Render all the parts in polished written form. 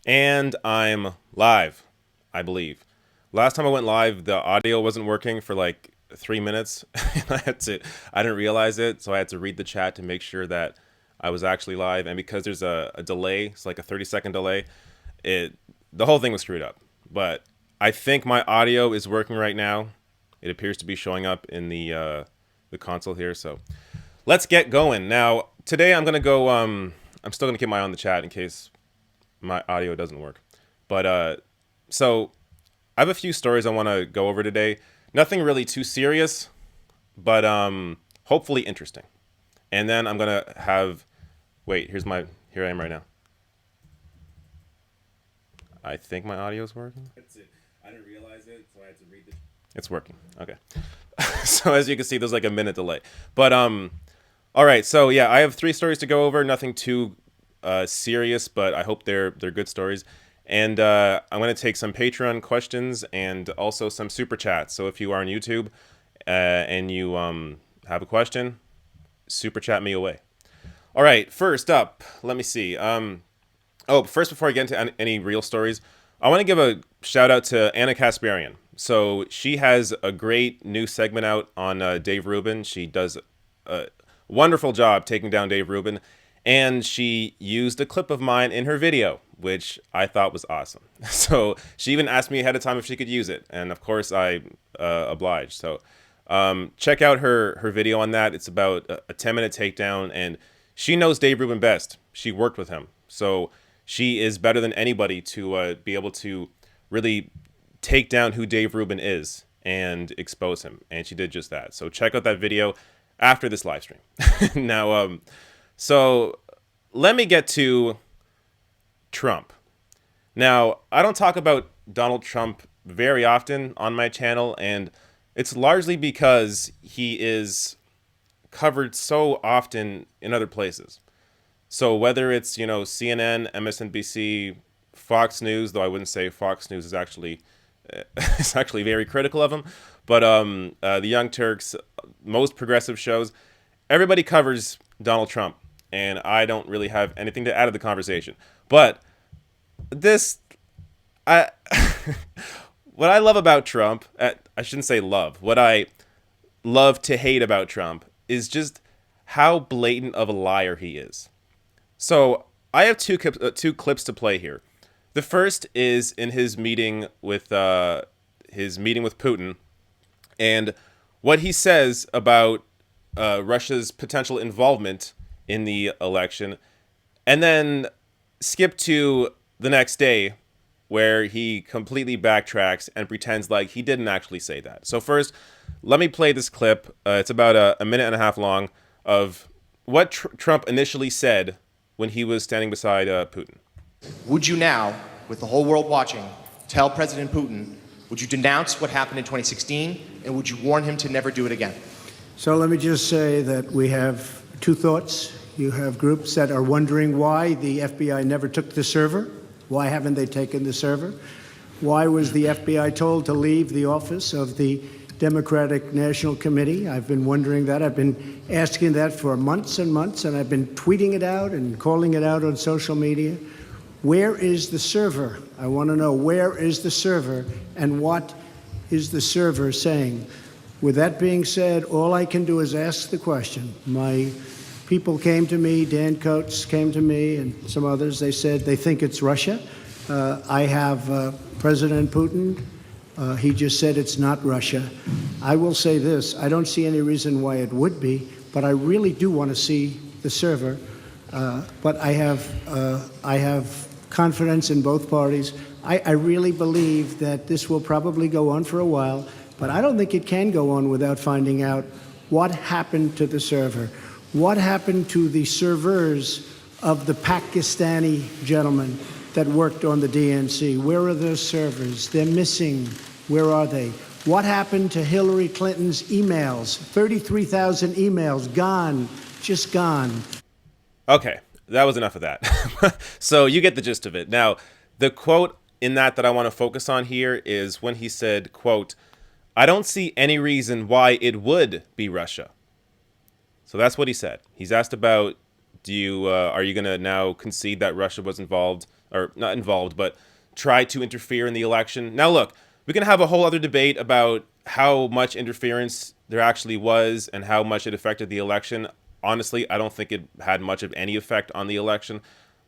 And I'm live, I believe. Last time I went live, the audio wasn't working for like 3 minutes. And I didn't realize it, so I had to read the chat to make sure that I was actually live. And because there's a delay, it's like a 30-second delay, it the whole thing was screwed up. But I think my audio is working right now. It appears to be showing up in the console here. So let's get going. Now, today I'm gonna go. I'm still gonna keep my eye on the chat in case my audio doesn't work. But so I have a few stories I want to go over today. Nothing really too serious, but hopefully interesting. And then I'm gonna have. Wait, here I am right now. I think my audio's working. That's it. I didn't realize it, so I had to read the. It's working. Okay. So as you can see, there's like a minute delay. But all right. So yeah, I have three stories to go over. Nothing too serious, but I hope they're good stories. And I'm going to take some Patreon questions and also some super chats. So if you are on YouTube and you have a question, super chat me away. All right, first up, let me see. First, before I get into any real stories, I want to give a shout out to Anna Kasparian. So she has a great new segment out on Dave Rubin. She does a wonderful job taking down Dave Rubin. And she used a clip of mine in her video, which I thought was awesome. So she even asked me ahead of time if she could use it. And of course, I obliged. So check out her video on that. It's about a 10-minute takedown. And she knows Dave Rubin best. She worked with him. So she is better than anybody to be able to really take down who Dave Rubin is and expose him. And she did just that. So check out that video after this live stream. Now, so let me get to Trump. Now, I don't talk about Donald Trump very often on my channel, and it's largely because he is covered so often in other places. So whether it's, CNN, MSNBC, Fox News, though I wouldn't say Fox News is actually it's actually very critical of him, but the Young Turks, most progressive shows, everybody covers Donald Trump, and I don't really have anything to add to the conversation. But this, I, what I love about Trump, I shouldn't say love. What I love to hate about Trump is just how blatant of a liar he is. So I have two clips to play here. The first is in his meeting with Putin, and what he says about Russia's potential involvement in the election, and then skip to the next day where he completely backtracks and pretends like he didn't actually say that. So first, let me play this clip. It's about a minute and a half long of what Trump initially said when he was standing beside Putin. Would you now, with the whole world watching, tell President Putin, would you denounce what happened in 2016, and would you warn him to never do it again? So let me just say that we have two thoughts. You have groups that are wondering why the FBI never took the server. Why haven't they taken the server? Why was the FBI told to leave the office of the Democratic National Committee? I've been wondering that. I've been asking that for months and months, and I've been tweeting it out and calling it out on social media. Where is the server? I want to know, where is the server, and what is the server saying? With that being said, all I can do is ask the question. My people came to me, Dan Coates came to me, and some others. They said they think it's Russia. I have President Putin. He just said it's not Russia. I will say this. I don't see any reason why it would be, but I really do want to see the server. But I have confidence in both parties. I really believe that this will probably go on for a while, but I don't think it can go on without finding out what happened to the server. What happened to the servers of the Pakistani gentlemen that worked on the DNC? Where are those servers? They're missing. Where are they? What happened to Hillary Clinton's emails? 33,000 emails gone, just gone. Okay, that was enough of that. So you get the gist of it. Now, the quote in that I want to focus on here is when he said, quote, "I don't see any reason why it would be Russia." So that's what he said. He's asked about, are you going to now concede that Russia was involved or not involved, but tried to interfere in the election. Now, look, we can have a whole other debate about how much interference there actually was and how much it affected the election. Honestly, I don't think it had much of any effect on the election,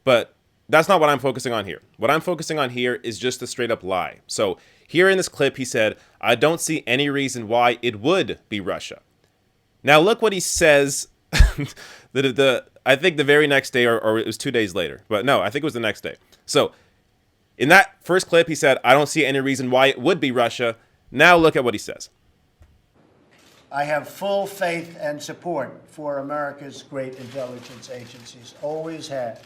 but that's not what I'm focusing on here. What I'm focusing on here is just a straight up lie. So here in this clip, he said, I don't see any reason why it would be Russia. Now look what he says. I think the very next day, or it was 2 days later, but no, I think it was the next day. So in that first clip, he said, I don't see any reason why it would be Russia. Now look at what he says. I have full faith and support for America's great intelligence agencies, always had.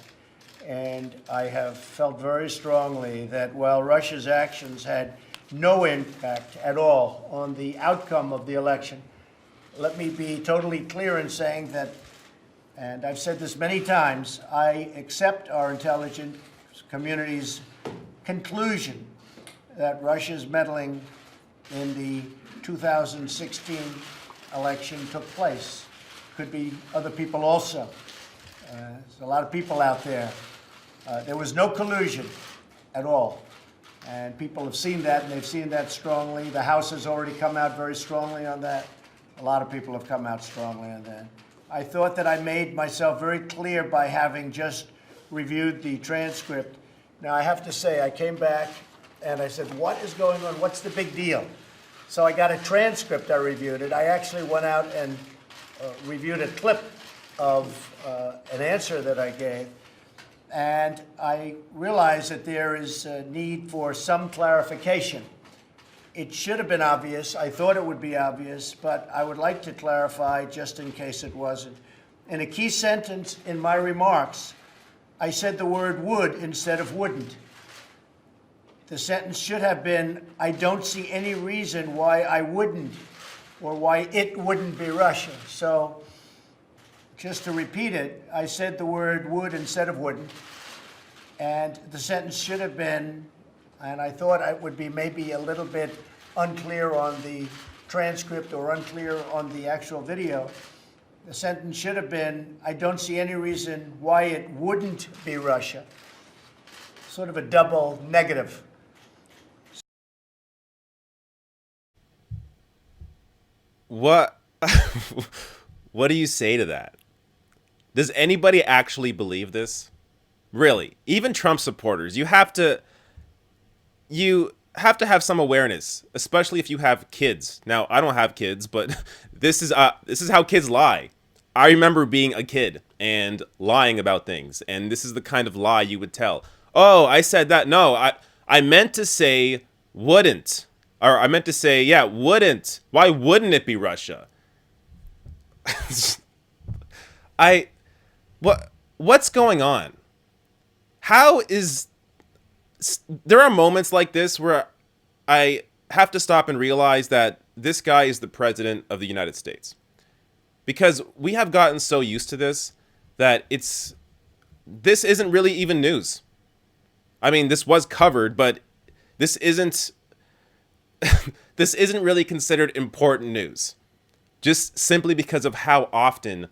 And I have felt very strongly that while Russia's actions had no impact at all on the outcome of the election, let me be totally clear in saying that, and I've said this many times, I accept our intelligence community's conclusion that Russia's meddling in the 2016 election took place. Could be other people also. There's a lot of people out there. There was no collusion at all. And people have seen that, and they've seen that strongly. The House has already come out very strongly on that. A lot of people have come out strongly on that. I thought that I made myself very clear by having just reviewed the transcript. Now, I have to say, I came back and I said, what is going on? What's the big deal? So I got a transcript, I reviewed it. I actually went out and reviewed a clip of an answer that I gave. And I realized that there is a need for some clarification. It should have been obvious. I thought it would be obvious, but I would like to clarify just in case it wasn't. In a key sentence in my remarks, I said the word would instead of wouldn't. The sentence should have been, I don't see any reason why I wouldn't, or why it wouldn't be Russia. So just to repeat it, I said the word would instead of wouldn't. And the sentence should have been, and I thought it would be maybe a little bit unclear on the transcript or unclear on the actual video. The sentence should have been, I don't see any reason why it wouldn't be Russia. Sort of a double negative. What what do you say to that? Does anybody actually believe this? Really? Even Trump supporters, you have to have some awareness, especially if you have kids. Now, I don't have kids, but this is how kids lie. I remember being a kid and lying about things, and this is the kind of lie you would tell. Oh, I said that. No, I meant to say wouldn't. Or I meant to say, yeah, wouldn't. Why wouldn't it be Russia? What's going on? There are moments like this where I have to stop and realize that this guy is the president of the United States. Because we have gotten so used to this that this isn't really even news. I mean, this was covered, but this isn't this isn't really considered important news. Just simply because of how often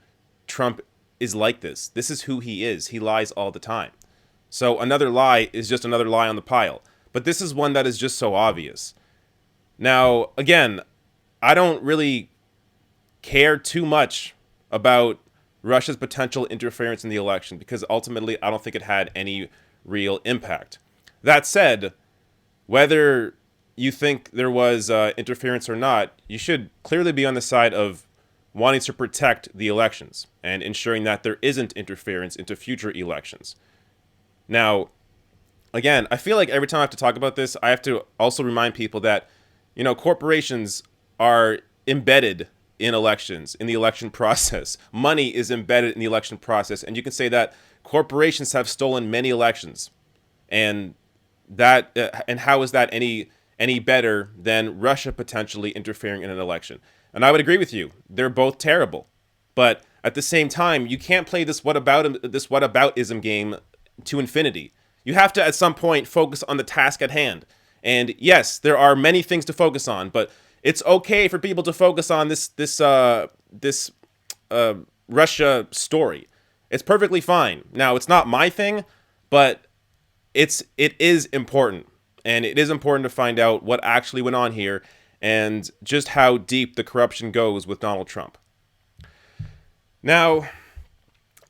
Trump is like this. This is who he is. He lies all the time. So another lie is just another lie on the pile. But this is one that is just so obvious. Now, again, I don't really care too much about Russia's potential interference in the election because ultimately I don't think it had any real impact. That said, whether you think there was interference or not, you should clearly be on the side of wanting to protect the elections and ensuring that there isn't interference into future elections. Now, again, I feel like every time I have to talk about this, I have to also remind people that, corporations are embedded in elections, in the election process. Money is embedded in the election process, and you can say that corporations have stolen many elections, and how is that any better than Russia potentially interfering in an election? And I would agree with you. They're both terrible. But at the same time, you can't play this whataboutism game to infinity. You have to, at some point, focus on the task at hand. And yes, there are many things to focus on, but it's okay for people to focus on this Russia story. It's perfectly fine. Now, it's not my thing, but it is important, and it is important to find out what actually went on here and just how deep the corruption goes with Donald Trump. Now,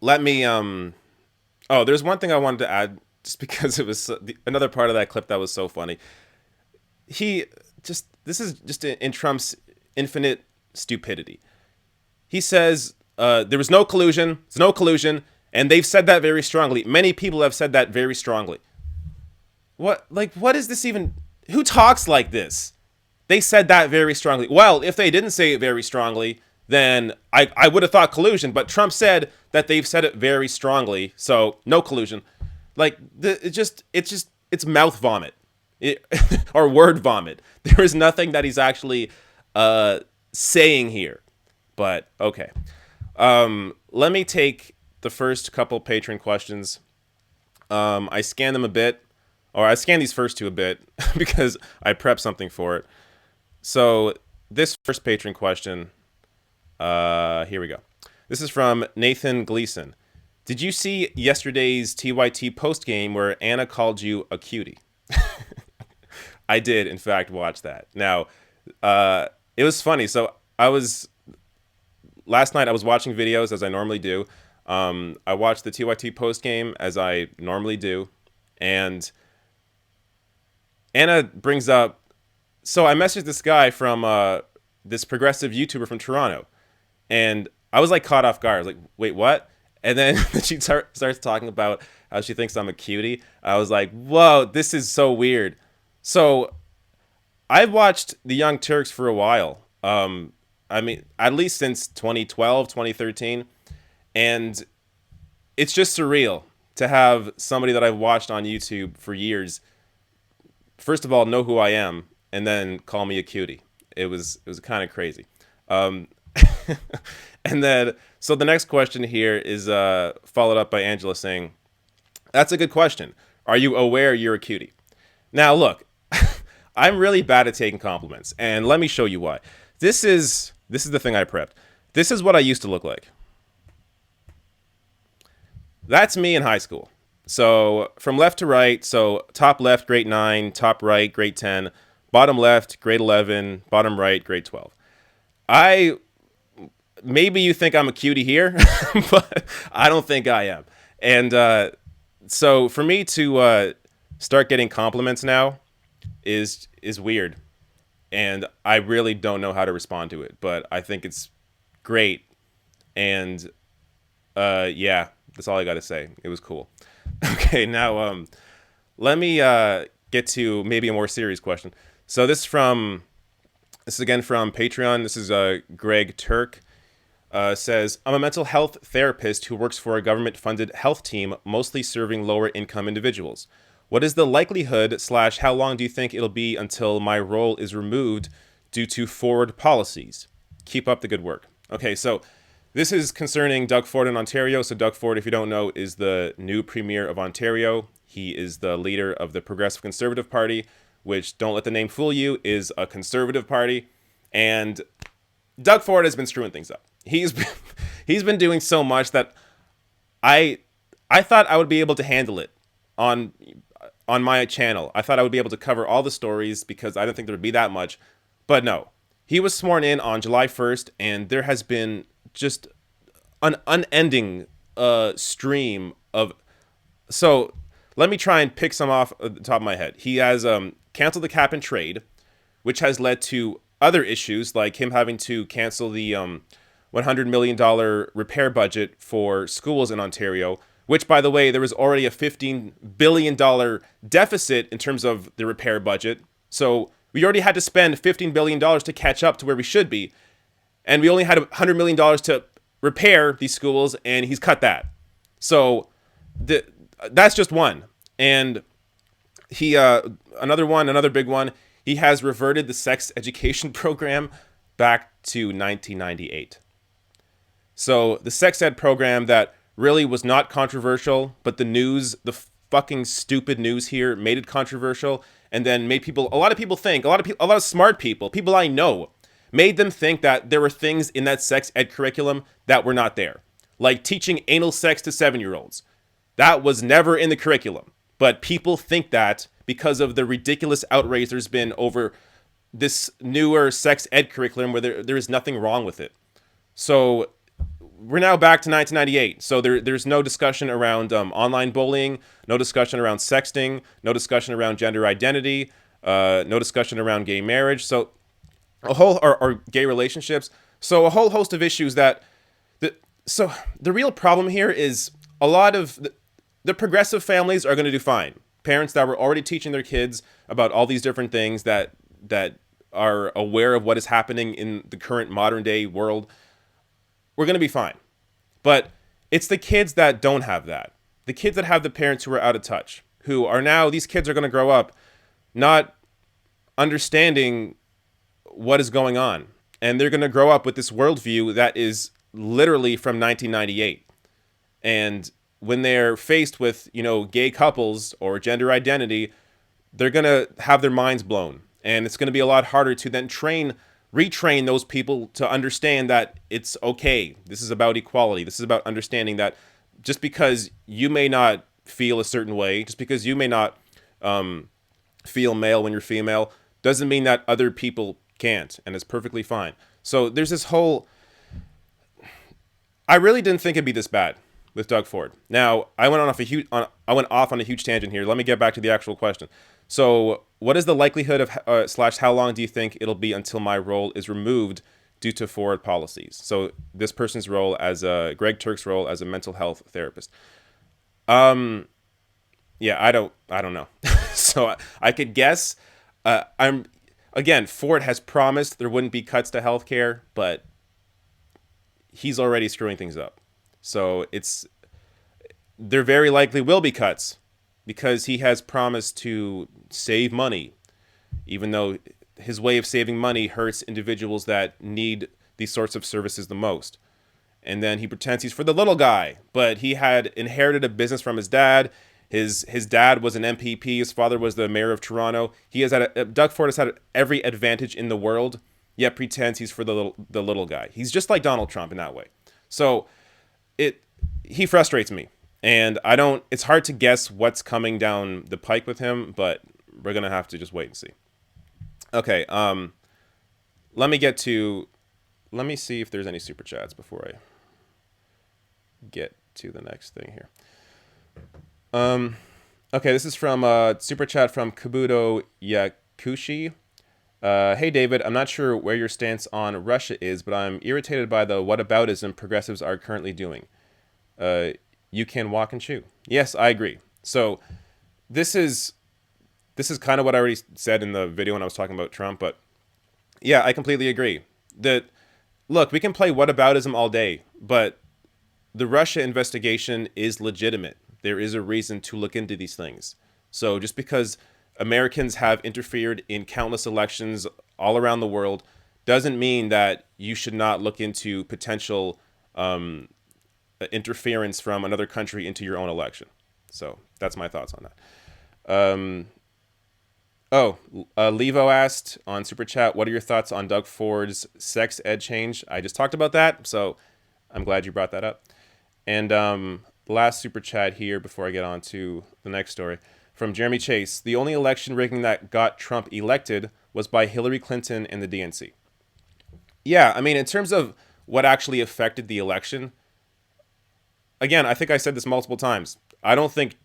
let me oh, there's one thing I wanted to add, just because it was another part of that clip that was so funny. This is just in Trump's infinite stupidity. He says there was no collusion, there's no collusion, and they've said that very strongly. Many people have said that very strongly. What is this even? Who talks like this? They said that very strongly. Well, if they didn't say it very strongly, then I would have thought collusion, but Trump said that they've said it very strongly, so no collusion. It's mouth vomit. Or word vomit. There is nothing that he's actually saying here. But okay. Let me take the first couple patron questions. I scanned them a bit, or I scanned these first two a bit because I prepped something for it. So this first patron question, here we go. This is from Nathan Gleason. Did you see yesterday's TYT post game where Anna called you a cutie? I did, in fact, watch that. Now, it was funny. So last night I was watching videos as I normally do. I watched the TYT post game as I normally do, and Anna brings up. So I messaged this guy from this progressive YouTuber from Toronto, and I was like caught off guard. I was like, wait, what? And then she starts talking about how she thinks I'm a cutie. I was like, whoa, this is so weird. So I've watched the Young Turks for a while. I mean, at least since 2012, 2013. And it's just surreal to have somebody that I've watched on YouTube for years, first of all, know who I am, and then call me a cutie. It was kind of crazy. And then, so the next question here is followed up by Angela saying, that's a good question. Are you aware you're a cutie? Now, look, I'm really bad at taking compliments, and let me show you why. This is the thing I prepped. This is what I used to look like. That's me in high school. So from left to right, so top left, grade 9, top right, grade 10, bottom left, grade 11, bottom right, grade 12. Maybe you think I'm a cutie here, but I don't think I am. And so for me to start getting compliments now is weird. And I really don't know how to respond to it, but I think it's great. And yeah, that's all I got to say. It was cool. Okay, now let me get to maybe a more serious question. So this is again from Patreon. This is Greg Turk. Says, I'm a mental health therapist who works for a government-funded health team, mostly serving lower-income individuals. What is the likelihood / how long do you think it'll be until my role is removed due to forward policies? Keep up the good work. Okay, so this is concerning Doug Ford in Ontario. So Doug Ford, if you don't know, is the new Premier of Ontario. He is the leader of the Progressive Conservative Party, which, don't let the name fool you, is a conservative party. And Doug Ford has been screwing things up. He's been doing so much that I thought I would be able to handle it on my channel. I thought I would be able to cover all the stories because I didn't think there would be that much. But no, he was sworn in on July 1st, and there has been just an unending stream of. So let me try and pick some off the top of my head. He has canceled the cap and trade, which has led to other issues like him having to cancel the $100 million repair budget for schools in Ontario, which, by the way, there was already a $15 billion deficit in terms of the repair budget. So we already had to spend $15 billion to catch up to where we should be. And we only had $100 million to repair these schools, and he's cut that. So that's just one. And he, another big one, he has reverted the sex education program back to 1998. So the sex ed program that really was not controversial, but the news, the fucking stupid news here made it controversial, and then made people, a lot of smart people I know, made them think that there were things in that sex ed curriculum that were not there. Like teaching anal sex to 7-year-olds. That was never in the curriculum. But people think that because of the ridiculous outrage there's been over this newer sex ed curriculum where there is nothing wrong with it. So we're now back to 1998. So there's no discussion around online bullying, no discussion around sexting, no discussion around gender identity, no discussion around gay marriage. So a whole or gay relationships. So a whole host of issues that so the real problem here is a lot of the progressive families are going to do fine. Parents that were already teaching their kids about all these different things that are aware of what is happening in the current modern day world, we're going to be fine. But it's the kids that don't have that. The kids that have the parents who are out of touch, who are now, these kids are going to grow up not understanding what is going on. And they're going to grow up with this worldview that is literally from 1998. And when they're faced with, gay couples or gender identity, they're going to have their minds blown. And it's going to be a lot harder to then retrain those people to understand that it's okay. This is about equality. This is about understanding that just because you may not feel a certain way, just because you may not feel male when you're female, doesn't mean that other people can't, and it's perfectly fine. So there's this whole... I really didn't think it'd be this bad with Doug Ford. Now, I went off on a huge tangent here. Let me get back to the actual question. So, what is the likelihood of / how long do you think it'll be until my role is removed due to Ford policies? So, this person's role as Greg Turk's role as a mental health therapist. Yeah, I don't know. So I could guess. Ford has promised there wouldn't be cuts to healthcare, but he's already screwing things up. So there very likely will be cuts because he has promised to save money, even though his way of saving money hurts individuals that need these sorts of services the most. And then he pretends he's for the little guy, but he had inherited a business from his dad. His dad was an MPP. His father was the mayor of Toronto. Doug Ford has had every advantage in the world, yet pretends he's for the little guy. He's just like Donald Trump in that way. So he frustrates me, and it's hard to guess what's coming down the pike with him, but we're gonna have to just wait and see. Okay, let me see if there's any super chats before I get to the next thing here. Okay, this is from super chat from Kabuto Yakushi. Hey David, I'm not sure where your stance on Russia is, but I'm irritated by the whataboutism progressives are currently doing. You can walk and chew. Yes, I agree. So this is kind of what I already said in the video when I was talking about Trump, but yeah, I completely agree. Look, we can play whataboutism all day, but the Russia investigation is legitimate. There is a reason to look into these things. So just because Americans have interfered in countless elections all around the world doesn't mean that you should not look into potential interference from another country into your own election. So that's my thoughts on that. Levo asked on Super Chat, what are your thoughts on Doug Ford's sex ed change? I just talked about that, so I'm glad you brought that up. And last Super Chat here before I get on to the next story. From Jeremy Chase, the only election rigging that got Trump elected was by Hillary Clinton and the DNC. Yeah, I mean, in terms of what actually affected the election, again, I think I said this multiple times. I don't think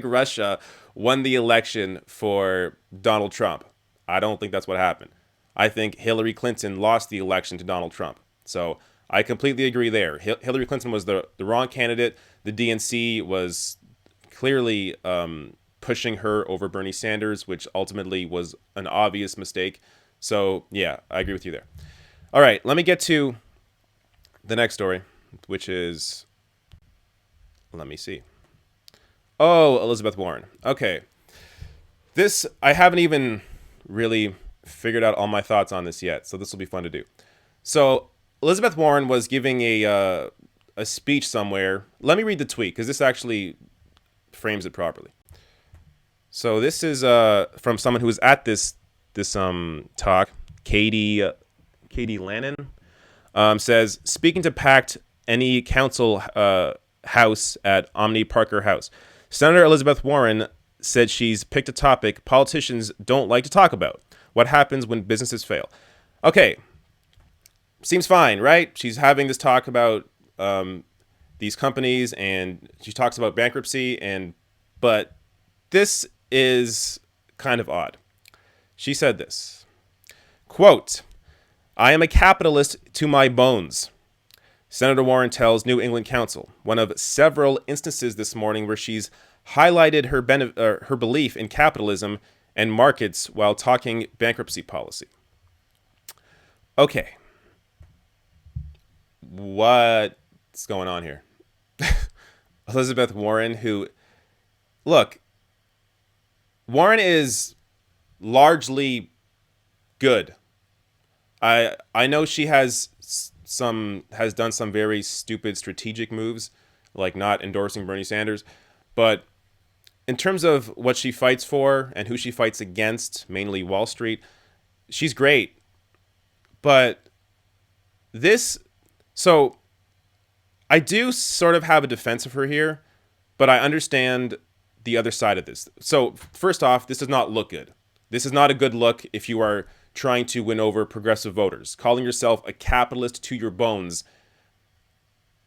Russia won the election for Donald Trump. I don't think that's what happened. I think Hillary Clinton lost the election to Donald Trump. So I completely agree there. Hillary Clinton was the wrong candidate. The DNC was clearly pushing her over Bernie Sanders, which ultimately was an obvious mistake. So yeah, I agree with you there. All right, let me get to the next story, which is... Let me see. Oh, Elizabeth Warren. Okay. I haven't even really figured out all my thoughts on this yet, so this will be fun to do. So, Elizabeth Warren was giving a speech somewhere. Let me read the tweet, because this actually frames it properly. So, this is from someone who was at this talk. Katie Lannon says, speaking to PACT, any council house at Omni Parker House. Senator Elizabeth Warren said she's picked a topic politicians don't like to talk about. What happens when businesses fail? Okay, seems fine, right? She's having this talk about these companies, and she talks about bankruptcy, but this is kind of odd. She said this, quote, "I am a capitalist to my bones," Senator Warren tells New England Council, one of several instances this morning where she's highlighted her belief in capitalism and markets while talking bankruptcy policy. Okay. What's going on here? Elizabeth Warren, look, Warren is largely good. I know she has done some very stupid strategic moves, like not endorsing Bernie Sanders, but in terms of what she fights for and who she fights against, mainly Wall Street, she's great. But so I do sort of have a defense of her here, but I understand the other side of this. So first off, this does not look good. This is not a good look if you are trying to win over progressive voters. Calling yourself a capitalist to your bones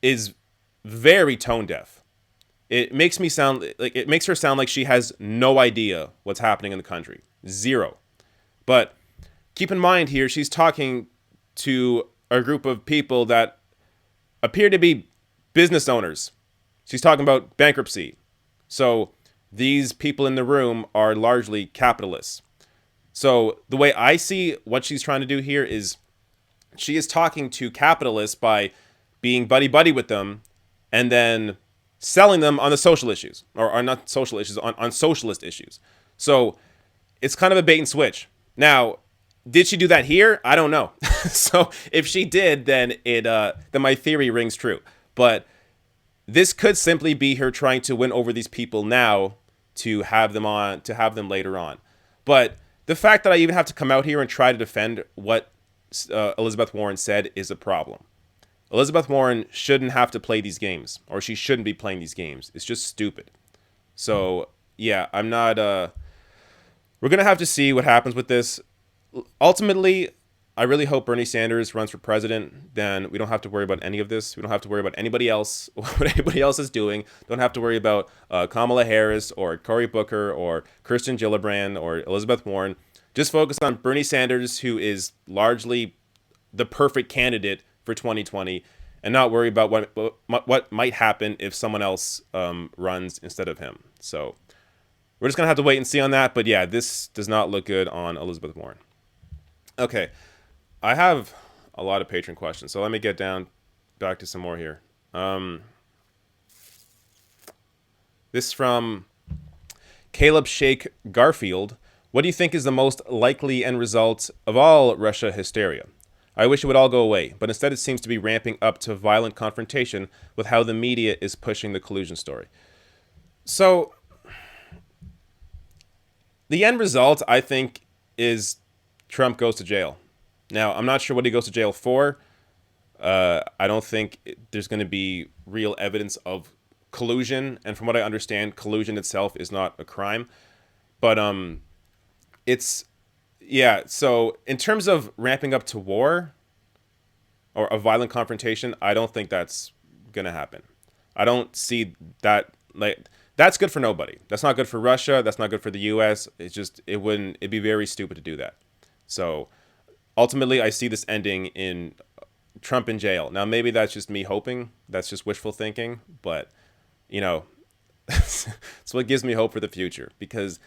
is very tone deaf. It makes her sound like she has no idea what's happening in the country. Zero. But keep in mind here, she's talking to a group of people that appear to be business owners. She's talking about bankruptcy. So these people in the room are largely capitalists. So the way I see what she's trying to do here is she is talking to capitalists by being buddy-buddy with them and then selling them on the social issues, or not social issues, on socialist issues. So it's kind of a bait and switch. Now, did she do that here? I don't know. So if she did, then then my theory rings true. But this could simply be her trying to win over these people now to have them later on. But the fact that I even have to come out here and try to defend what Elizabeth Warren said is a problem. Elizabeth Warren shouldn't have to play these games, or she shouldn't be playing these games. It's just stupid. So, yeah, I'm not... we're going to have to see what happens with this. Ultimately, I really hope Bernie Sanders runs for president. Then we don't have to worry about any of this. We don't have to worry about anybody else, what anybody else is doing. Don't have to worry about Kamala Harris or Cory Booker or Kirsten Gillibrand or Elizabeth Warren. Just focus on Bernie Sanders, who is largely the perfect candidate for 2020, and not worry about what might happen if someone else runs instead of him. So we're just going to have to wait and see on that. But yeah, this does not look good on Elizabeth Warren. Okay, I have a lot of patron questions, so let me get back to some more here. This from Caleb Shake Garfield. What do you think is the most likely end result of all Russia hysteria? I wish it would all go away, but instead it seems to be ramping up to violent confrontation with how the media is pushing the collusion story. So, the end result, I think, is Trump goes to jail. Now, I'm not sure what he goes to jail for. I don't think there's going to be real evidence of collusion, and from what I understand, collusion itself is not a crime. But so in terms of ramping up to war or a violent confrontation, I don't think that's going to happen. I don't see that, that's good for nobody. That's not good for Russia. That's not good for the US. It'd be very stupid to do that. So ultimately, I see this ending in Trump in jail. Now, maybe that's just me hoping. That's just wishful thinking. But, it's what gives me hope for the future, because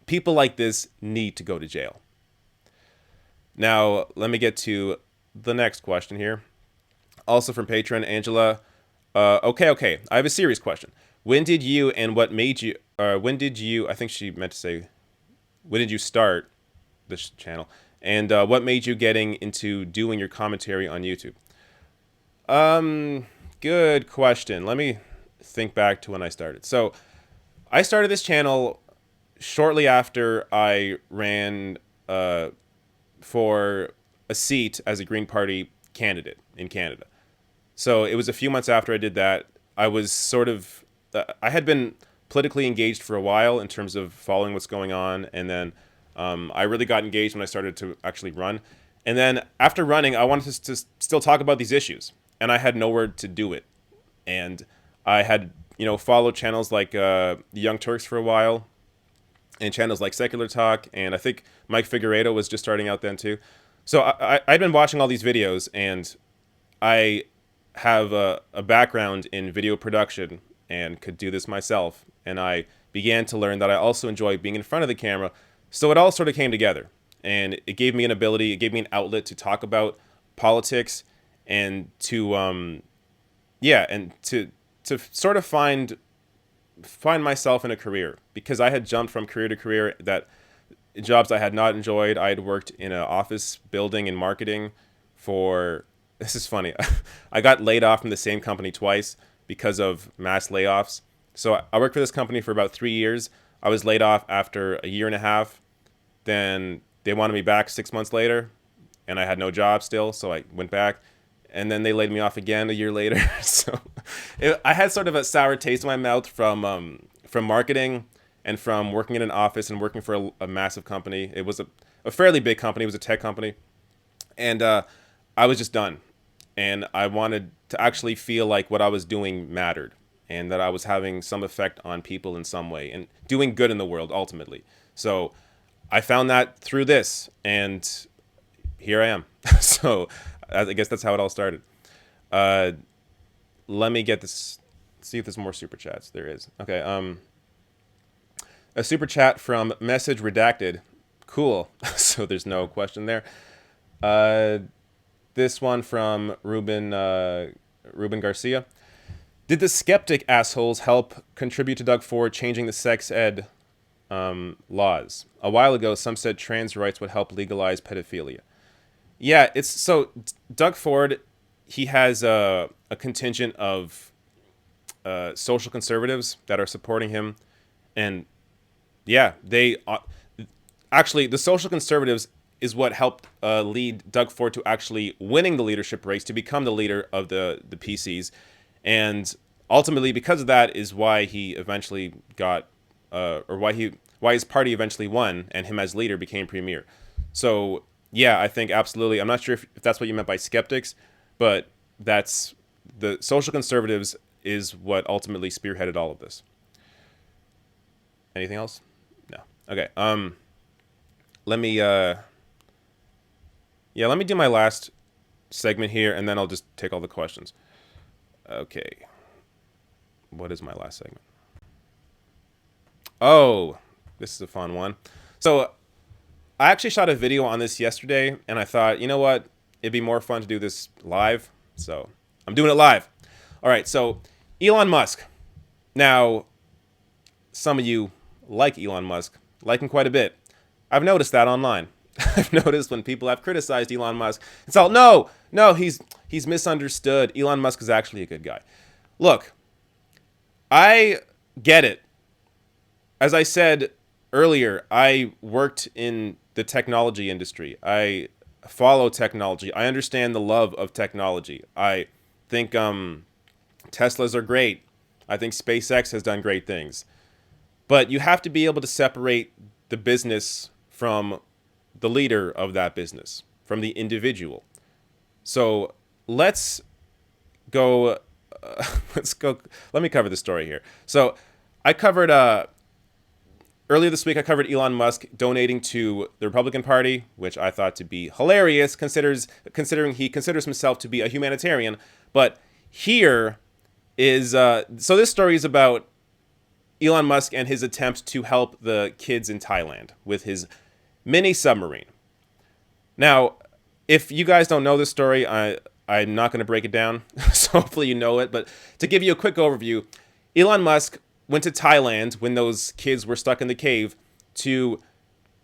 people like this need to go to jail. Now, let me get to the next question here. Also from patron Angela. Okay. I have a serious question. When did you I think she meant to say, when did you start this channel? And what made you getting into doing your commentary on YouTube? Good question. Let me think back to when I started. So I started this channel shortly after I ran for a seat as a Green Party candidate in Canada. So it was a few months after I did that. I was sort of, I had been politically engaged for a while in terms of following what's going on, and then I really got engaged when I started to actually run. And then after running, I wanted to still talk about these issues, and I had nowhere to do it. And I had, followed channels like the Young Turks for a while, and channels like Secular Talk, and I think Mike Figueredo was just starting out then too. So I'd been watching all these videos, and I have a background in video production and could do this myself. And I began to learn that I also enjoy being in front of the camera. So it all sort of came together, and it gave me an ability, it gave me an outlet to talk about politics and to, and to sort of find myself in a career, because I had jumped from career to career, that jobs I had not enjoyed. I had worked in an office building in marketing for, this is funny, I got laid off from the same company twice because of mass layoffs. So I worked for this company for about 3 years. I was laid off after a year and a half. Then they wanted me back 6 months later, and I had no job still, so I went back. And then they laid me off again a year later. So I had sort of a sour taste in my mouth from marketing and from working in an office and working for a massive company. It was a fairly big company. It was a tech company. And I was just done. And I wanted to actually feel like what I was doing mattered, and that I was having some effect on people in some way and doing good in the world ultimately. So I found that through this, and here I am. So I guess that's how it all started. Let me get this, see if there's more super chats. There is. Okay. A super chat from Message Redacted. Cool. So there's no question there. This one from Ruben Garcia. Did the skeptic assholes help contribute to Doug Ford changing the sex ed laws? A while ago, some said trans rights would help legalize pedophilia. Yeah, it's so Doug Ford, he has a contingent of social conservatives that are supporting him. And yeah, they actually, the social conservatives is what helped lead Doug Ford to actually winning the leadership race to become the leader of the PCs. And ultimately, because of that, is why he eventually got, why his party eventually won, and him as leader became premier. So yeah, I think absolutely. I'm not sure if that's what you meant by skeptics, but that's the social conservatives is what ultimately spearheaded all of this. Anything else? No. Okay. Let me let me do my last segment here, and then I'll just take all the questions. Okay. What is my last segment? Oh, this is a fun one. So I actually shot a video on this yesterday, and I thought, you know what? It'd be more fun to do this live. So I'm doing it live. All right. So Elon Musk. Now, some of you like Elon Musk, like him quite a bit. I've noticed that online. I've noticed when people have criticized Elon Musk, it's all, no, he's misunderstood. Elon Musk is actually a good guy. Look, I get it. As I said earlier, I worked in the technology industry. I follow technology. I understand the love of technology. I think Teslas are great. I think SpaceX has done great things. But you have to be able to separate the business from the leader of that business, from the individual. So let's go. Let me cover the story here. So I covered earlier this week. I covered Elon Musk donating to the Republican Party, which I thought to be hilarious, considering he considers himself to be a humanitarian. But here is so this story is about Elon Musk and his attempt to help the kids in Thailand with his mini submarine. Now, if you guys don't know this story, I'm not going to break it down, so hopefully you know it. But to give you a quick overview, Elon Musk went to Thailand when those kids were stuck in the cave to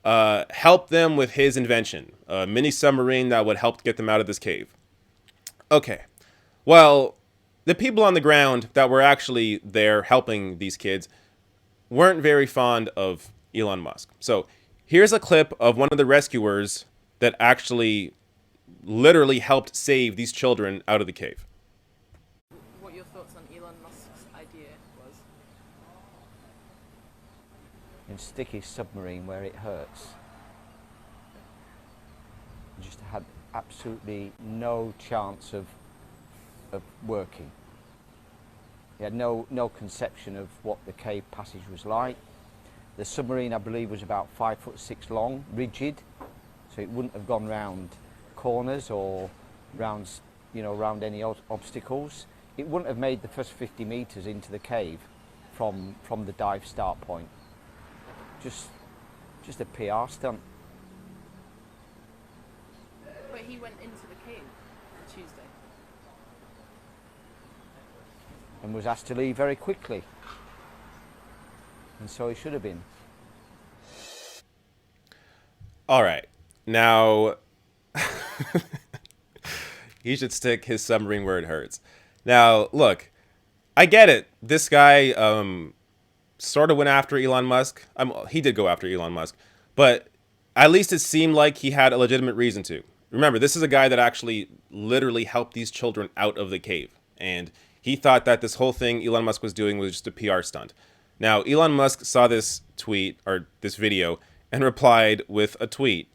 help them with his invention, a mini submarine that would help get them out of this cave. Okay, well, the people on the ground that were actually there helping these kids weren't very fond of Elon Musk. So here's a clip of one of the rescuers that actually literally helped save these children out of the cave. What are your thoughts on Elon Musk and stick his submarine where it hurts. It just had absolutely no chance of working. He had no conception of what the cave passage was like. The submarine, I believe, was about 5'6" long, rigid, so it wouldn't have gone round corners or round any obstacles. It wouldn't have made the first 50 metres into the cave from the dive start point. Just a PR stunt. But he went into the cave on Tuesday. And was asked to leave very quickly. And so he should have been. All right. Now, he should stick his submarine where it hurts. Now, look, I get it. This guy sort of went after Elon Musk. He did go after Elon Musk. But at least it seemed like he had a legitimate reason to. Remember, this is a guy that actually literally helped these children out of the cave. And he thought that this whole thing Elon Musk was doing was just a PR stunt. Now, Elon Musk saw this tweet, or this video, and replied with a tweet.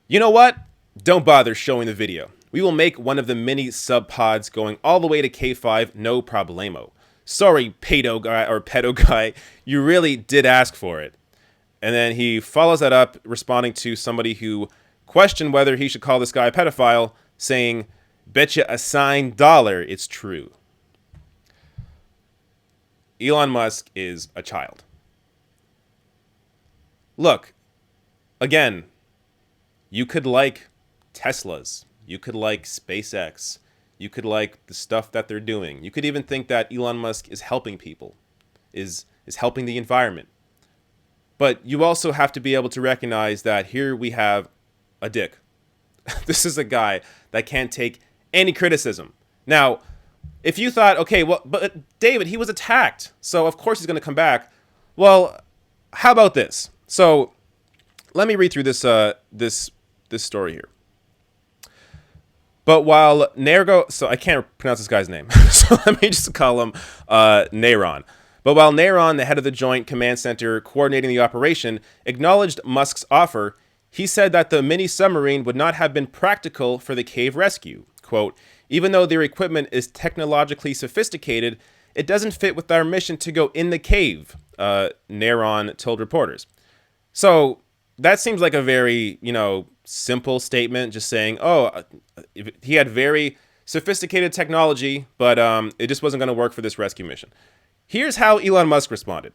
You know what? Don't bother showing the video. We will make one of the mini sub-pods going all the way to K5, no problemo. Sorry, pedo guy, you really did ask for it. And then he follows that up, responding to somebody who questioned whether he should call this guy a pedophile, saying, betcha a signed dollar it's true. Elon Musk is a child. Look, again, you could like Teslas. You could like SpaceX. You could like the stuff that they're doing. You could even think that Elon Musk is helping people, is helping the environment. But you also have to be able to recognize that here we have a dick. This is a guy that can't take any criticism. Now, if you thought, okay, well, but David, he was attacked, so of course he's going to come back. Well, how about this? So let me read through this story here. But while so I can't pronounce this guy's name, so let me just call him Neyron. But while Neyron, the head of the Joint Command Center coordinating the operation, acknowledged Musk's offer, he said that the mini submarine would not have been practical for the cave rescue. Quote, even though their equipment is technologically sophisticated, it doesn't fit with our mission to go in the cave, Neyron told reporters. So that seems like a very, simple statement, just saying, he had very sophisticated technology, but it just wasn't going to work for this rescue mission. Here's how Elon Musk responded.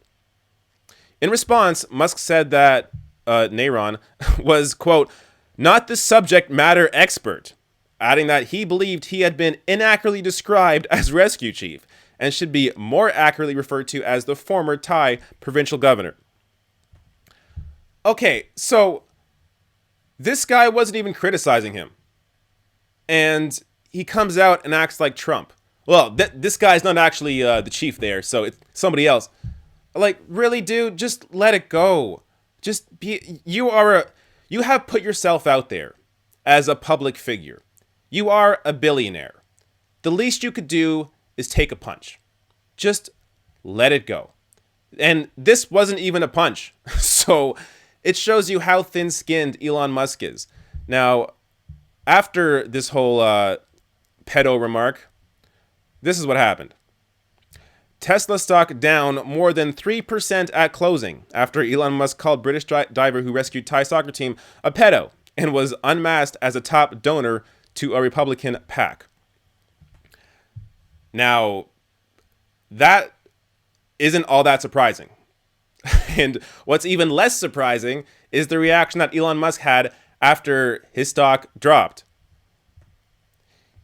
In response, Musk said that Neyron was, quote, not the subject matter expert, adding that he believed he had been inaccurately described as rescue chief and should be more accurately referred to as the former Thai provincial governor. Okay, so this guy wasn't even criticizing him. And he comes out and acts like Trump. Well, this guy's not actually the chief there, so it's somebody else. Like, really, dude? Just let it go. Just be. You have put yourself out there as a public figure. You are a billionaire. The least you could do is take a punch. Just let it go. And this wasn't even a punch. So it shows you how thin-skinned Elon Musk is. Now, after this whole pedo remark, this is what happened. Tesla stock down more than 3% at closing after Elon Musk called British diver who rescued Thai soccer team a pedo and was unmasked as a top donor to a Republican PAC. Now, that isn't all that surprising. And what's even less surprising is the reaction that Elon Musk had after his stock dropped.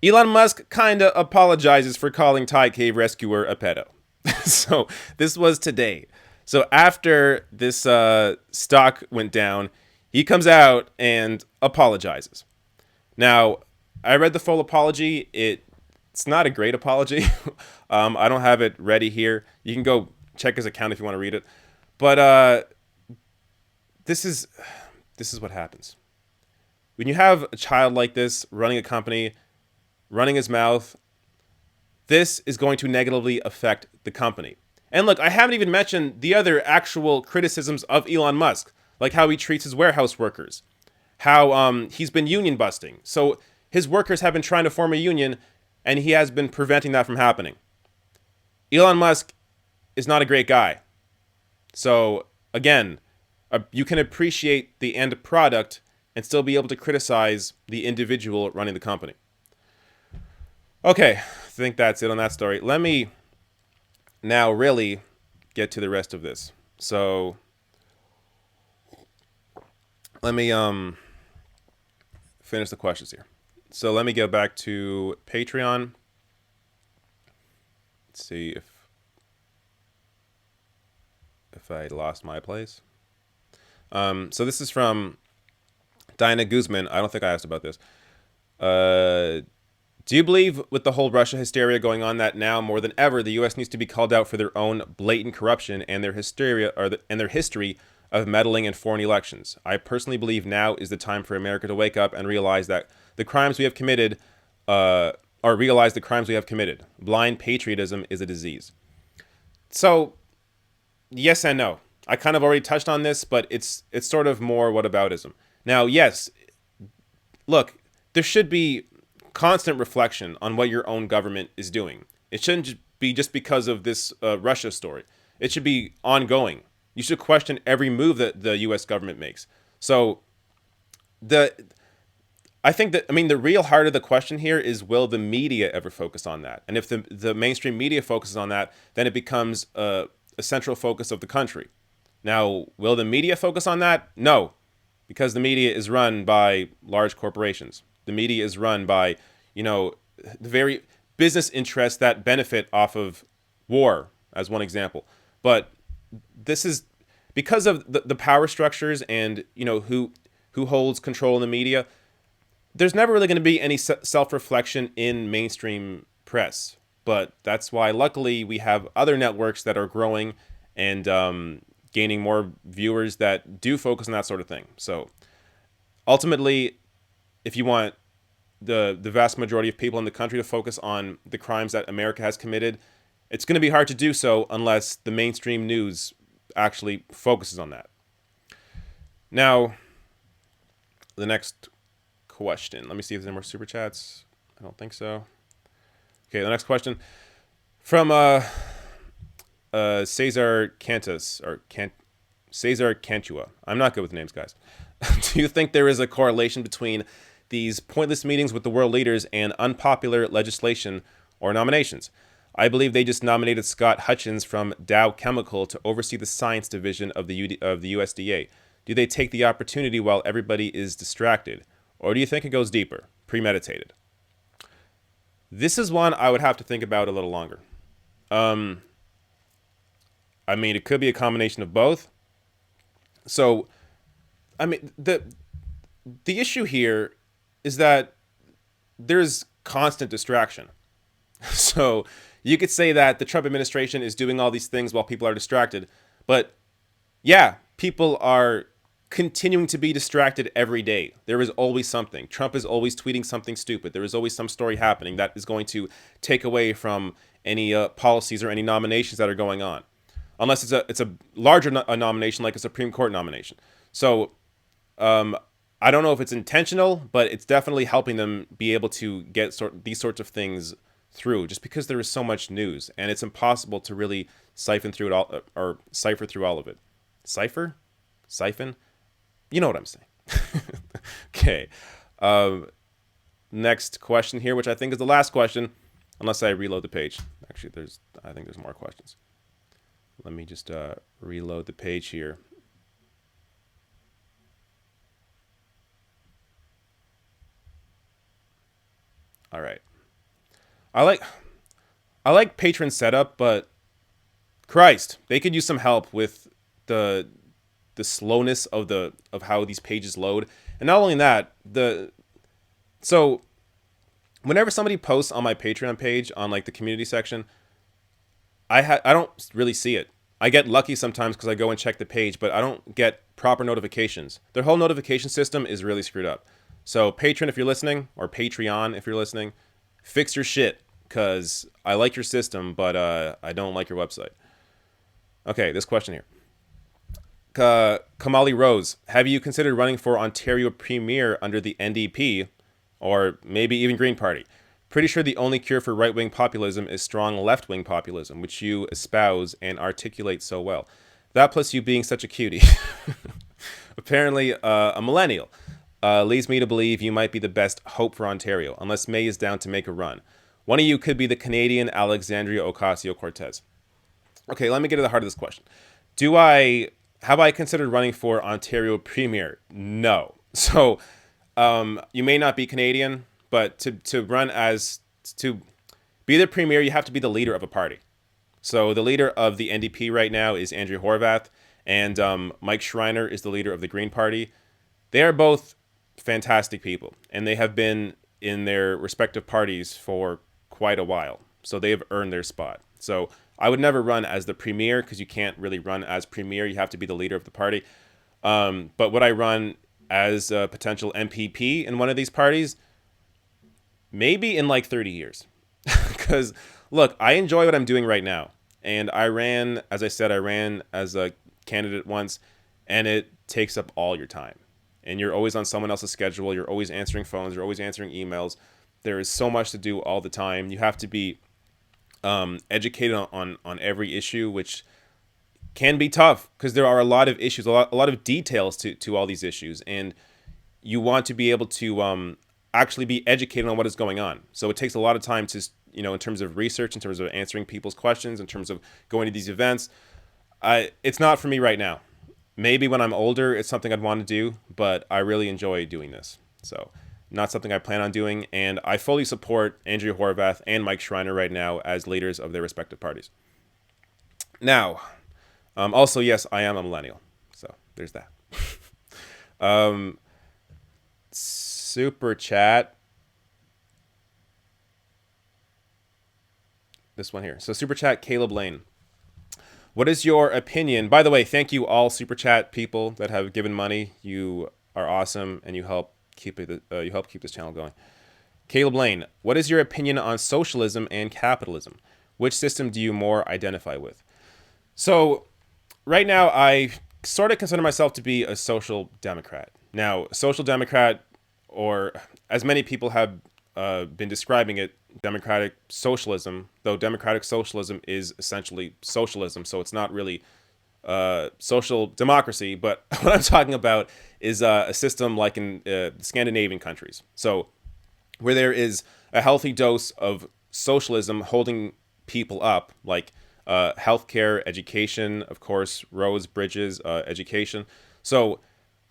Elon Musk kind of apologizes for calling Thai cave rescuer a pedo. So this was today. So after this stock went down, he comes out and apologizes. Now, I read the full apology. It's not a great apology. I don't have it ready here. You can go check his account if you want to read it. But this is what happens. When you have a child like this running a company, running his mouth, this is going to negatively affect the company. And look, I haven't even mentioned the other actual criticisms of Elon Musk, like how he treats his warehouse workers, how he's been union busting. So his workers have been trying to form a union, and he has been preventing that from happening. Elon Musk is not a great guy. So again, you can appreciate the end product and still be able to criticize the individual running the company. Okay, I think that's it on that story. Let me now really get to the rest of this. So let me finish the questions here. So let me go back to Patreon. Let's see if I lost my place. So this is from Diana Guzman. I don't think I asked about this. Do you believe with the whole Russia hysteria going on that now more than ever the U.S. needs to be called out for their own blatant corruption and their hysteria and their history of meddling in foreign elections? I personally believe now is the time for America to wake up and realize that the crimes we have committed, realize the crimes we have committed. Blind patriotism is a disease. So, yes and no. I kind of already touched on this, but it's sort of more whataboutism. Now, yes, look, there should be constant reflection on what your own government is doing. It shouldn't be just because of this Russia story. It should be ongoing. You should question every move that the U.S. government makes. So, I think that, the real heart of the question here is, will the media ever focus on that? And if the mainstream media focuses on that, then it becomes a central focus of the country. Now, will the media focus on that? No, because the media is run by large corporations. The media is run by, the very business interests that benefit off of war, as one example. But this is because of the power structures and, who holds control in the media. There's never really going to be any self-reflection in mainstream press. But that's why, luckily, we have other networks that are growing and gaining more viewers that do focus on that sort of thing. So ultimately, if you want the vast majority of people in the country to focus on the crimes that America has committed, it's going to be hard to do so unless the mainstream news actually focuses on that. Now, the next question. Let me see if there's any more super chats. I don't think so. Okay, the next question from Cesar Cantus or Cesar Cantua. I'm not good with names, guys. Do you think there is a correlation between these pointless meetings with the world leaders and unpopular legislation or nominations? I believe they just nominated Scott Hutchins from Dow Chemical to oversee the science division of the USDA. Do they take the opportunity while everybody is distracted? Or do you think it goes deeper, premeditated? This is one I would have to think about a little longer. It could be a combination of both. So, the issue here is that there's constant distraction. So you could say that the Trump administration is doing all these things while people are distracted. But yeah, people are continuing to be distracted every day. There is always something. Trump is always tweeting something stupid. There is always some story happening that is going to take away from any policies or any nominations that are going on. Unless it's a larger nomination like a Supreme Court nomination. So I don't know if it's intentional, but it's definitely helping them be able to get these sorts of things through, just because there is so much news and it's impossible to really siphon through it all or cipher through all of it. Siphon? You know what I'm saying. Okay. Next question here, which I think is the last question, unless I reload the page. Actually, I think there's more questions. Let me just reload the page here. All right. I like Patreon setup, but Christ, they could use some help with the slowness of how these pages load. And not only that, so whenever somebody posts on my Patreon page on like the community section, I don't really see it. I get lucky sometimes because I go and check the page, but I don't get proper notifications. Their whole notification system is really screwed up. So Patreon, if you're listening, or Patreon, if you're listening, fix your shit, because I like your system, but I don't like your website. Okay, this question here. Kamali Rose, have you considered running for Ontario Premier under the NDP or maybe even Green Party? Pretty sure the only cure for right-wing populism is strong left-wing populism, which you espouse and articulate so well. That plus you being such a cutie. Apparently, a millennial leads me to believe you might be the best hope for Ontario, unless May is down to make a run. One of you could be the Canadian Alexandria Ocasio-Cortez. Okay, let me get to the heart of this question. Have I considered running for Ontario Premier? No. So, you may not be Canadian, but to be the Premier, you have to be the leader of a party. So the leader of the NDP right now is Andrea Horwath, and Mike Schreiner is the leader of the Green Party. They are both fantastic people, and they have been in their respective parties for quite a while. So they have earned their spot. So I would never run as the premier because you can't really run as premier. You have to be the leader of the party. But would I run as a potential MPP in one of these parties? Maybe in like 30 years. Because, look, I enjoy what I'm doing right now. And I ran as a candidate once, and it takes up all your time. And you're always on someone else's schedule. You're always answering phones. You're always answering emails. There is so much to do all the time. You have to be educated on every issue, which can be tough because there are a lot of issues, a lot of details to all these issues. And you want to be able to actually be educated on what is going on. So it takes a lot of time to, in terms of research, in terms of answering people's questions, in terms of going to these events. It's not for me right now. Maybe when I'm older, it's something I'd want to do, but I really enjoy doing this. So not something I plan on doing. And I fully support Andrea Horwath and Mike Schreiner right now as leaders of their respective parties. Now, also, yes, I am a millennial. So there's that. Super chat. This one here. So super chat, Caleb Lane. What is your opinion? By the way, thank you all super chat people that have given money. You are awesome, and you help keep this channel going. Caleb Lane, what is your opinion on socialism and capitalism? Which system do you more identify with? So, right now, I sort of consider myself to be a social democrat. Now, social democrat, or as many people have been describing it, democratic socialism, though democratic socialism is essentially socialism, so it's not really social democracy, but what I'm talking about is a system like in the Scandinavian countries. So where there is a healthy dose of socialism holding people up, like healthcare, education, of course, roads, bridges, education. So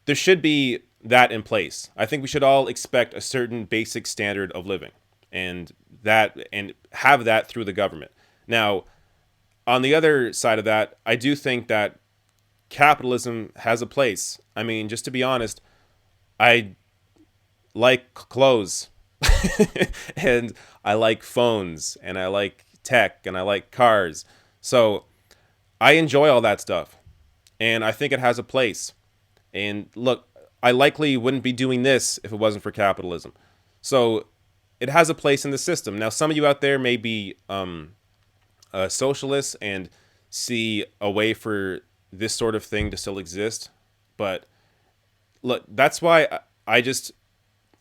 there should be that in place. I think we should all expect a certain basic standard of living and have that through the government. Now, on the other side of that, I do think that capitalism has a place. I mean, just to be honest, I like clothes and I like phones and I like tech and I like cars. So I enjoy all that stuff and I think it has a place. And look, I likely wouldn't be doing this if it wasn't for capitalism. So it has a place in the system. Now, some of you out there may be socialists and see a way for this sort of thing to still exist. But look, that's why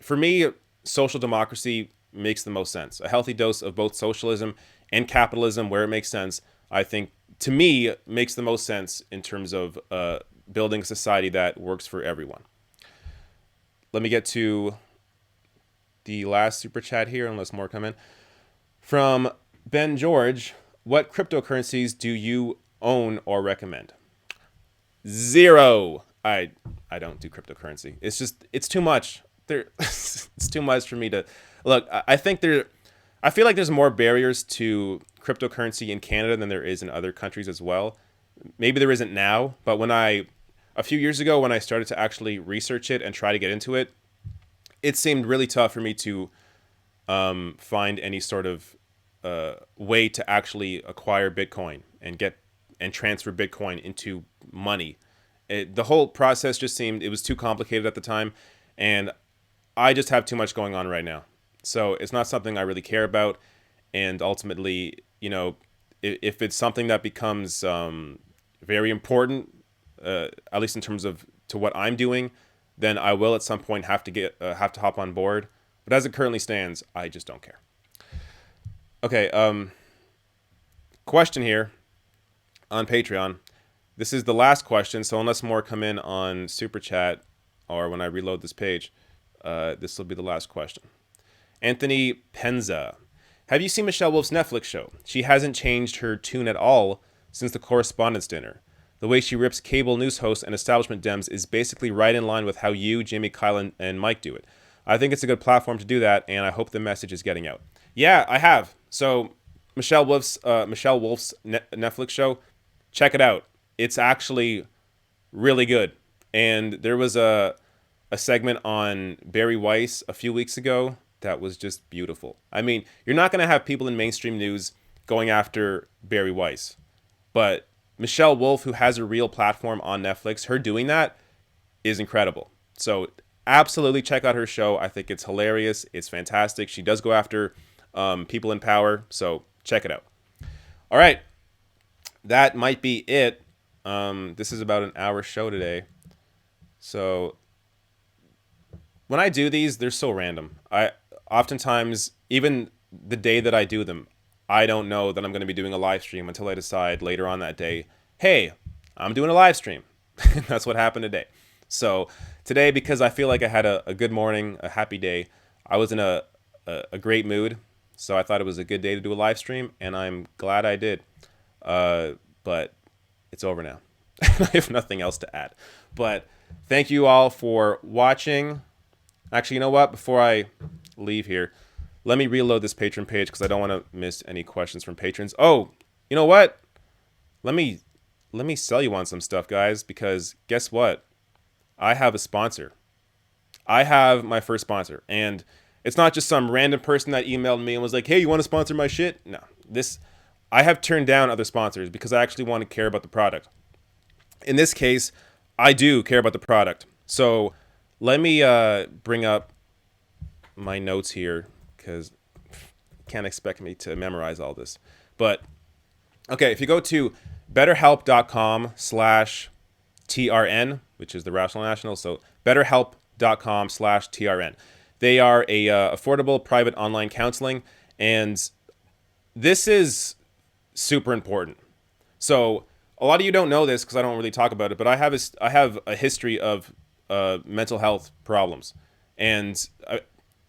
for me, social democracy makes the most sense. A healthy dose of both socialism and capitalism where it makes sense, I think, to me, makes the most sense in terms of building a society that works for everyone. Let me get to the last super chat here, unless more come in. From Ben George, what cryptocurrencies do you own or recommend? Zero. I don't do cryptocurrency. It's too much. It's too much for me to look. I feel like there's more barriers to cryptocurrency in Canada than there is in other countries as well. Maybe there isn't now, but a few years ago when I started to actually research it and try to get into it, it seemed really tough for me to find any sort of way to actually acquire Bitcoin and transfer Bitcoin into money. The whole process just seemed, it was too complicated at the time, and I just have too much going on right now. So it's not something I really care about, and ultimately, if it's something that becomes very important, at least in terms of to what I'm doing, then I will at some point have to hop on board. But as it currently stands, I just don't care. Okay, question here on Patreon. This is the last question, so unless more come in on Super Chat or when I reload this page, this will be the last question. Anthony Penza. Have you seen Michelle Wolf's Netflix show? She hasn't changed her tune at all since the Correspondents' Dinner. The way she rips cable news hosts and establishment Dems is basically right in line with how you, Jimmy, Kyle, and Mike do it. I think it's a good platform to do that, and I hope the message is getting out. Yeah, I have. So Michelle Wolf's Netflix show, check it out. It's actually really good. And there was a segment on Barry Weiss a few weeks ago that was just beautiful. I mean, you're not going to have people in mainstream news going after Barry Weiss, but Michelle Wolf, who has a real platform on Netflix, her doing that is incredible. So absolutely check out her show. I think it's hilarious. It's fantastic. She does go after people in power. So check it out. All right. That might be it. This is about an hour show today. So when I do these, they're so random. I oftentimes, even the day that I do them, I don't know that I'm going to be doing a live stream until I decide later on that day, hey, I'm doing a live stream. That's what happened today. So today, because I feel like I had a good morning, a happy day, I was in a great mood. So I thought it was a good day to do a live stream, and I'm glad I did. But it's over now. I have nothing else to add. But thank you all for watching. Actually, you know what? Before I leave here, let me reload this patron page because I don't want to miss any questions from patrons. Oh, you know what? Let me sell you on some stuff, guys, because guess what? I have a sponsor. I have my first sponsor, and it's not just some random person that emailed me and was like, "Hey, you want to sponsor my shit?" No, I have turned down other sponsors because I actually want to care about the product. In this case, I do care about the product. So let me bring up my notes here because you can't expect me to memorize all this. But okay, if you go to betterhelp.com/TRN, which is the Rational National, so betterhelp.com/TRN. They are a affordable private online counseling, and this is super important. So a lot of you don't know this because I don't really talk about it, but I have a history of mental health problems, and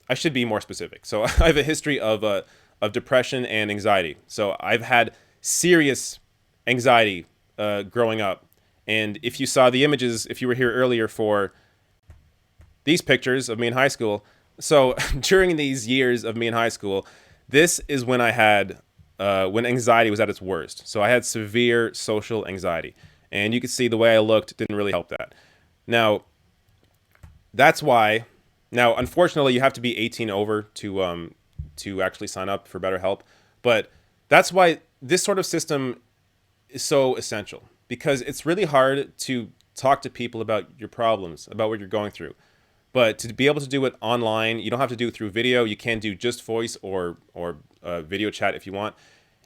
I should be more specific. So I have a history of depression and anxiety. So I've had serious anxiety growing up, and if you saw the images, if you were here earlier for these pictures of me in high school, so during these years of me in high school, this is when I had when anxiety was at its worst. So I had severe social anxiety, and you can see the way I looked didn't really help that. Now, that's why. Now, unfortunately, you have to be 18 over to actually sign up for BetterHelp, but that's why this sort of system is so essential, because it's really hard to talk to people about your problems, about what you're going through. But to be able to do it online, you don't have to do it through video. You can do just voice or video chat if you want.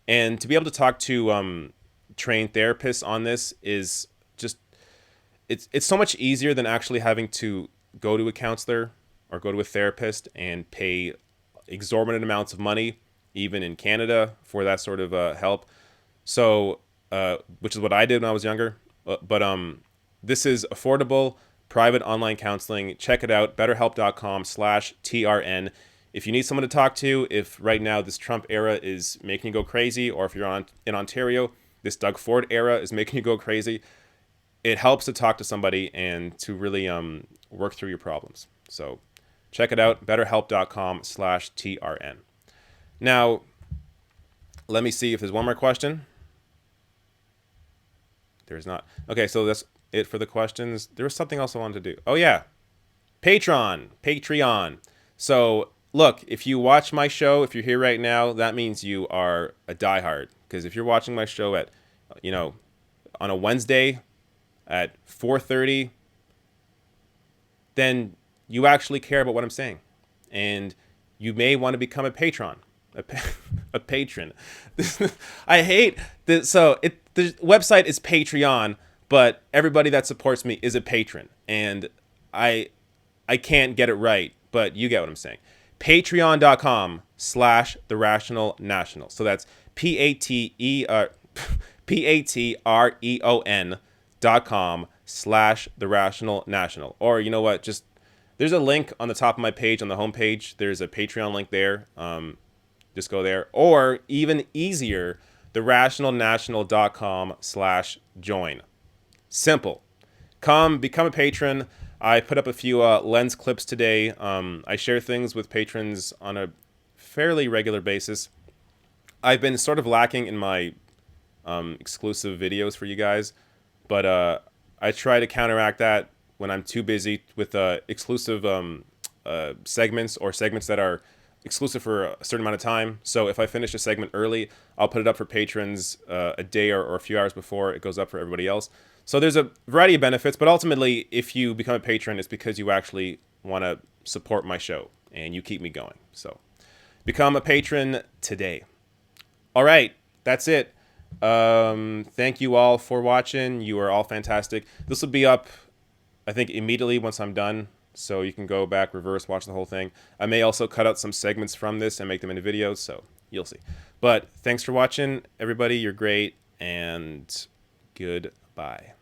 And to be able to talk to trained therapists on this is just, it's so much easier than actually having to go to a counselor or go to a therapist and pay exorbitant amounts of money, even in Canada, for that sort of help. So, which is what I did when I was younger. But this is affordable private online counseling. Check it out, betterhelp.com/TRN. If you need someone to talk to, if right now this Trump era is making you go crazy, or if you're in Ontario, this Doug Ford era is making you go crazy, it helps to talk to somebody and to really work through your problems. So check it out, betterhelp.com/TRN. Now, let me see if there's one more question. There's not. Okay, so that's it for the questions. There was something else I wanted to do. Oh yeah, Patreon. So look, if you watch my show, if you're here right now, that means you are a diehard. Because if you're watching my show at, on a Wednesday at 4:30, then you actually care about what I'm saying, and you may want to become a patron, a patron. I hate this. So the website is Patreon, but everybody that supports me is a patron, and I can't get it right, but you get what I'm saying. Patreon.com/The Rational National. So that's patreon.com/The Rational National. Or you know what? Just there's a link on the top of my page on the homepage. There's a Patreon link there. Just go there. Or even easier, therationalnational.com/join. Simple. Come become a patron. I put up a few lens clips today. I share things with patrons on a fairly regular basis. I've been sort of lacking in my exclusive videos for you guys, but I try to counteract that when I'm too busy with exclusive segments or segments that are exclusive for a certain amount of time. So if I finish a segment early, I'll put it up for patrons a day or a few hours before it goes up for everybody else. So there's a variety of benefits, but ultimately, if you become a patron, it's because you actually want to support my show and you keep me going. So become a patron today. All right, that's it. Thank you all for watching. You are all fantastic. This will be up, I think, immediately once I'm done. So you can go back, reverse, watch the whole thing. I may also cut out some segments from this and make them into videos, so you'll see. But thanks for watching, everybody. You're great, and goodbye.